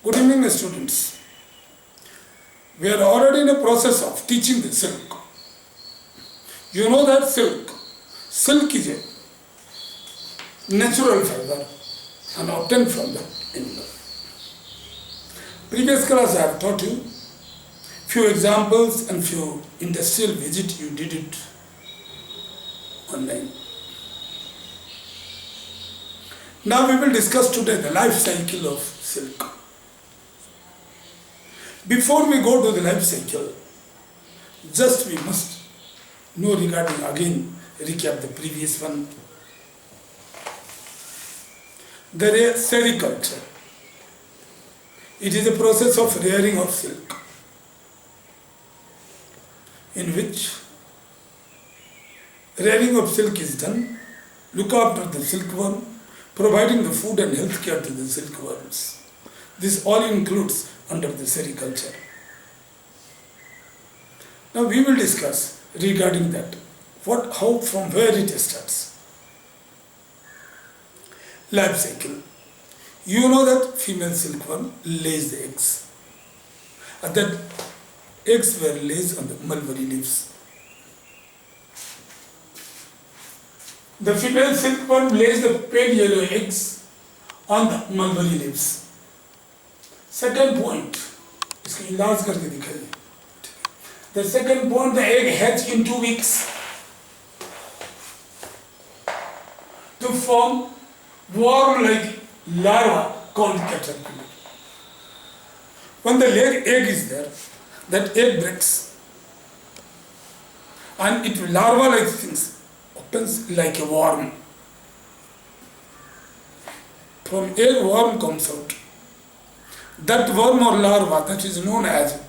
Good evening, students. We are already in a process of teaching the silk. You know that silk is a natural fiber and obtained from the animal. Previous class I have taught you few examples and few industrial visit you did it online. Now we will discuss today the life cycle of silk. Before we go to the life cycle, just we must know regarding again, recap the previous one. The sericulture. It is a process of rearing of silk, in which rearing of silk is done, look after the silkworm, providing the food and health care to the silkworms. This all includes under the sericulture. Now we will discuss regarding that, how, from where it starts. Life cycle. You know that female silkworm lays the eggs, and that eggs were laid on the mulberry leaves. The female silkworm lays the pale yellow eggs on the mulberry leaves. Second point, इसको इलाज करके दिखाइए. The second point, the egg hatch in 2 weeks to form worm-like larva called caterpillar. When the egg is there, that egg breaks and it will larva-like things opens like a worm. From egg, worm comes out. That worm or larva, that is known as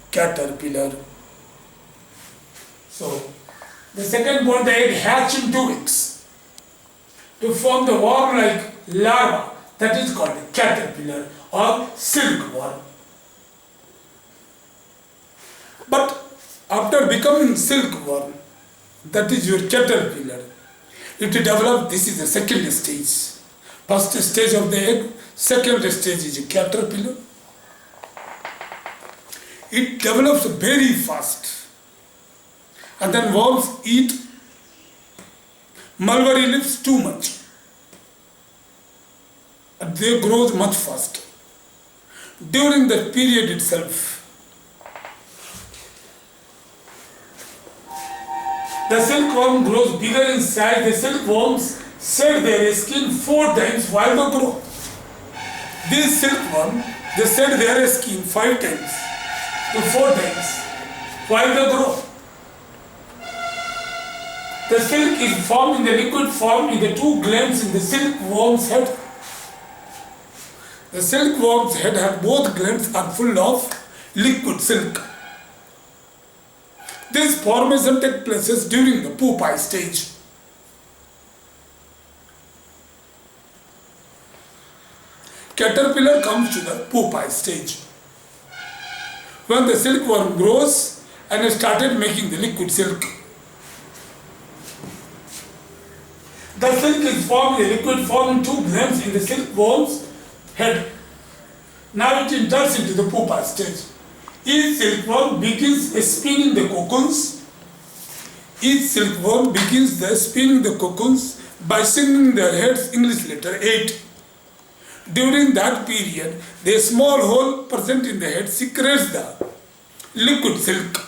caterpillar. So, the second point, the egg hatch in 2 weeks to form the worm-like larva, that is called caterpillar or silkworm. But after becoming silkworm, that is your caterpillar, it develops. This is the second stage. First stage of the egg, second stage is a caterpillar. It develops very fast, and then worms eat mulberry leaves too much. And they grow much faster. During that period itself, the silkworm grows bigger in size. The silkworms shed their skin 4 times while they grow. These silkworms, they shed their skin 5 times to 4 times while they grow. The silk is formed in the liquid form in the 2 glands in the silkworm's head. The silkworm's head and both glands are full of liquid silk. This formation takes place during the pupae stage. Caterpillar comes to the pupae stage, when the silkworm grows and started making the liquid silk. The silk is formed in liquid form in 2 glands in the silkworm's head. Now it enters into the pupa stage. Each silkworm begins spinning the cocoons. Each silkworm begins spinning the cocoons by singing their head's English letter 8. During that period, the small hole present in the head secretes the liquid silk.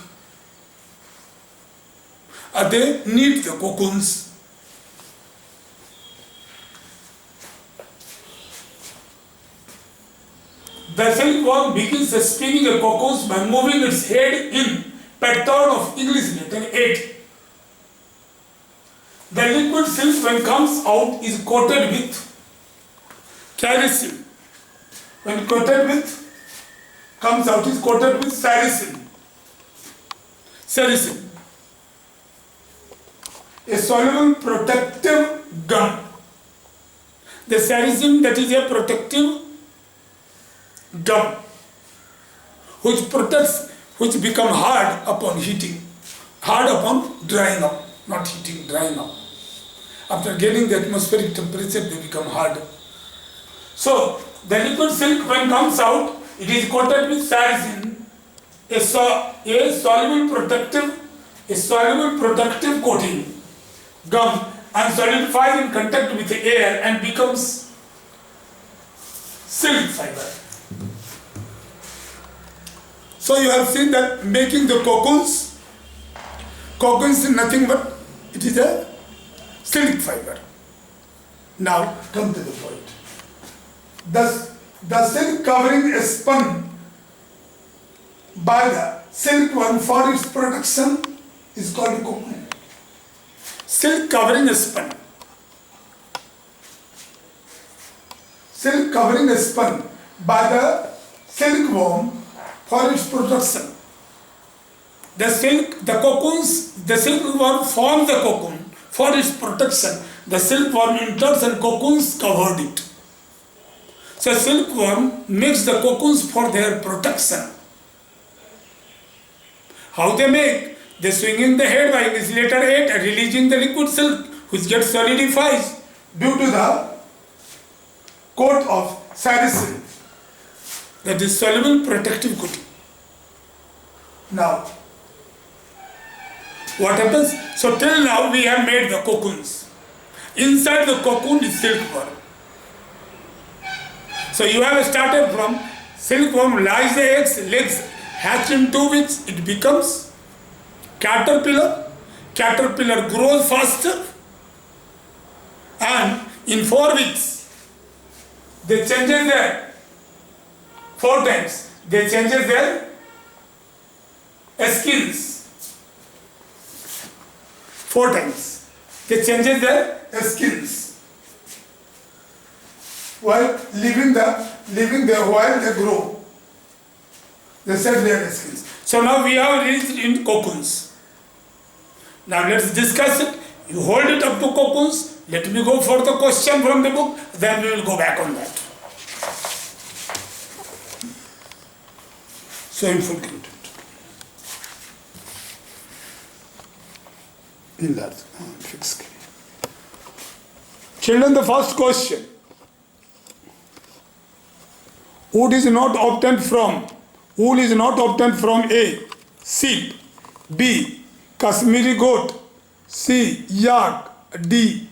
And they knead the cocoons. The silkworm begins spinning the cocoons by moving its head in pattern of English letter 8. The liquid silk, when comes out, is coated with kerosene. When comes out, is coated with sericin, a soluble protective gum. The sericin, that is a protective gum which protects, which become hard upon heating, hard upon drying up, not heating, drying up. After gaining the atmospheric temperature, they become hard. So The liquid silk when comes out, it is coated with sarin, a soluble protective coating, gum, and solidifies in contact with the air and becomes silk fiber. So you have seen that making the cocoons is nothing but it is a silk fiber. Now come to the point. The silk covering is spun by the silkworm for its protection is called cocoon. Silk covering is spun. Silk covering is spun by the silkworm for its protection. The silkworm forms the cocoon for its protection. The silkworm enters and cocoons covered it. So silkworm makes the cocoons for their protection. How they make? They swinging the head by letter 8 and releasing the liquid silk which gets solidifies due to the coat of sarin. That is soluble protective coating. Now, what happens? So till now we have made the cocoons. Inside the cocoon is silkworm. So you have started from silkworm lies the eggs, legs hatch into which it becomes caterpillar. Caterpillar grows faster and in 4 weeks they changes their 4 times. They changes their skins 4 times. They changes their skins while leaving there while they grow. They set their skins. So now we have reached in cocoons. Now let's discuss it. You hold it up to cocoons. Let me go for the question from the book. Then we will go back on that. Shameful content. In that fixed screen. Children, the first question. Wool is not obtained from A. Sheep, B. Kashmiri goat, C. Yak, D.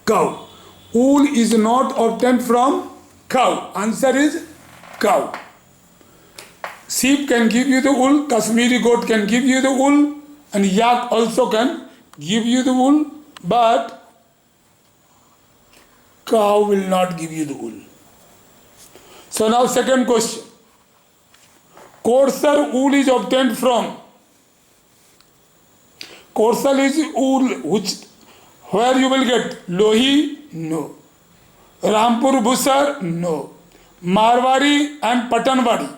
Cow. Wool is not obtained from cow. Answer is cow. Sheep can give you the wool, Kashmiri goat can give you the wool, and yak also can give you the wool, but cow will not give you the wool. So now second question. Coarser wool is obtained from. Coarser is wool where you will get Lohi? No. Rampur Busar? No. Marwari and Patanwadi.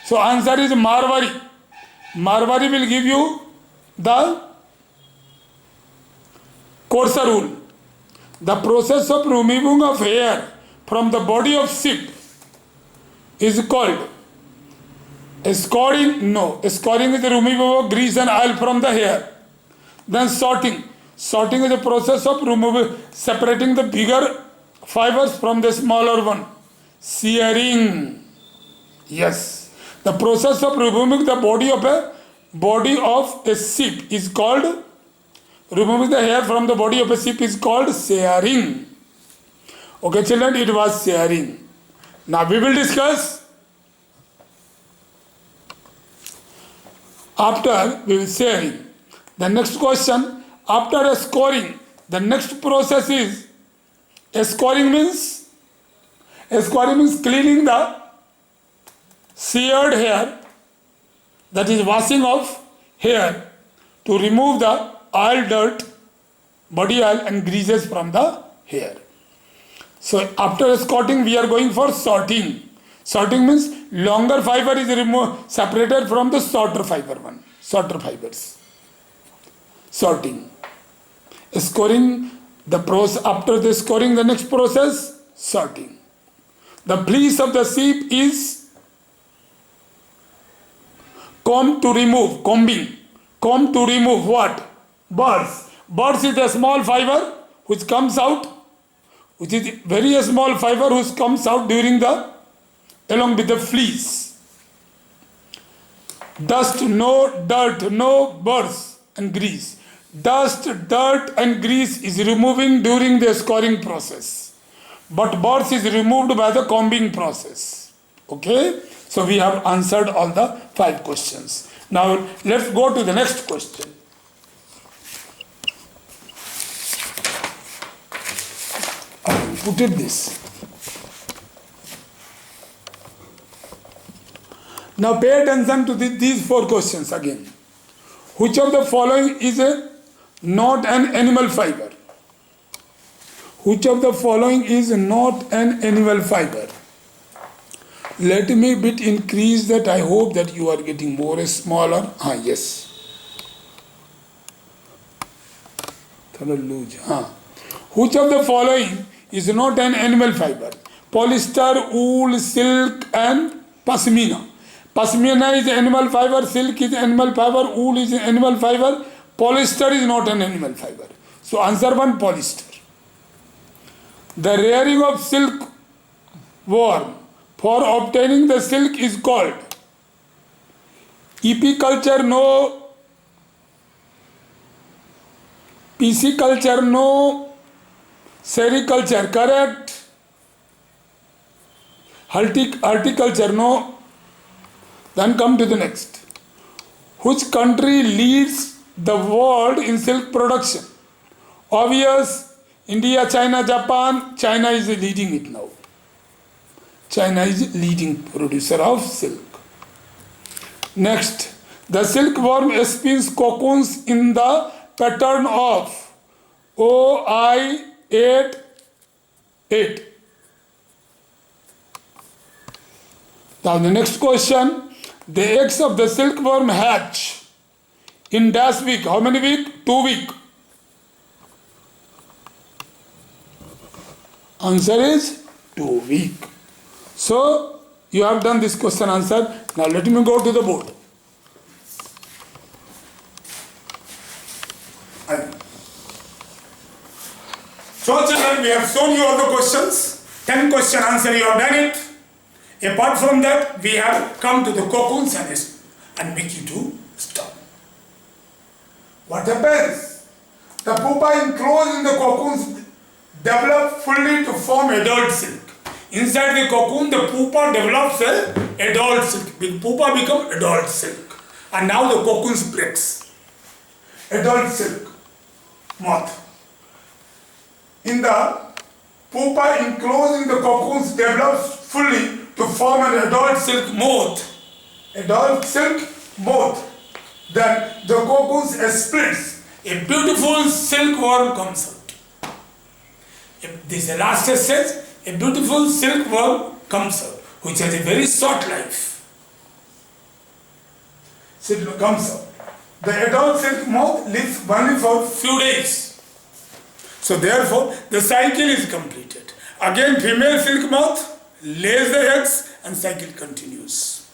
So answer is Marwari. Marwari will give you the coarser wool. The process of removing of hair from the body of sheep is called scoring. No, scoring is the removal of grease and oil from the hair. Then sorting. Sorting is the process of separating the bigger fibers from the smaller one. Shearing. Yes. The process of removing the body of a sheep is called, removing the hair from the body of a sheep is called shearing. Okay, children, it was shearing. Now we will discuss after we will shearing. The next question, after a scoring, the next process is scoring means cleaning the sheared hair, that is washing of hair to remove the oil, dirt, body oil and greases from the hair. So after scoring we are going for sorting. Sorting means longer fiber is separated from the shorter fiber one. Shorter fibers. Sorting. Scoring, the process after the scoring, the next process, sorting. The fleece of the sheep is combing. Comb to remove what? Birds. Birds is a small fiber which comes out which is very small fiber which comes out during the, along with the fleece. Dust, no dirt, no burrs and grease. Dust, dirt and grease is removing during the scouring process, but burrs is removed by the combing process. Okay, so we have answered all the 5 questions. Now let's go to the next question. Put it this. Now pay attention to these 4 questions again. Which of the following is not an animal fiber? Which of the following is not an animal fiber? Let me bit increase that. I hope that you are getting more smaller. Yes. Which of the following is not an animal fiber? Polyester, wool, silk and pashmina. Pashmina is animal fiber, silk is animal fiber, wool is animal fiber, polyester is not an animal fiber. So answer 1, polyester. The rearing of silk worm for obtaining the silk is called epiculture, no. Pisciculture, no. Sericulture, correct. Horticulture, no. Then come to the next. Which country leads the world in silk production? Obvious. India, China, Japan. China is leading it now. China is leading producer of silk. Next. The silkworm spins cocoons in the pattern of OI8. Now the next question. The eggs of the silkworm hatch in dash week. How many week? 2 week. Answer is 2 week. So you have done this question answer. Now let me go to the board. So children, we have shown you all the questions. 10 question answer, you have done it. Apart from that, we have come to the cocoons and make you to stop. What happens? The pupa enclosed in the cocoons develop fully to form adult silk. Inside the cocoon, the pupa develops adult silk. The pupa becomes adult silk. And now the cocoons breaks. Adult silk moth. In the pupa enclosed in the cocoons develops fully to form an adult silk moth. Adult silk moth. Then the cocoons splits. A beautiful silkworm comes out. This is the last stage. A beautiful silkworm comes out, which has a very short life. Silk comes out. The adult silk moth lives only for few days. So therefore, the cycle is completed. Again, female silk moth lays the eggs and cycle continues.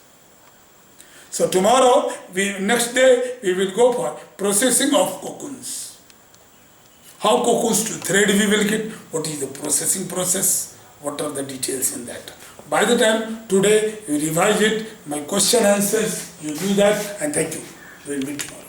So tomorrow, next day, we will go for processing of cocoons. How cocoons to thread we will get, what is the processing process, what are the details in that. By the time today you revise it, my question answers, you do that, and thank you. We will meet tomorrow.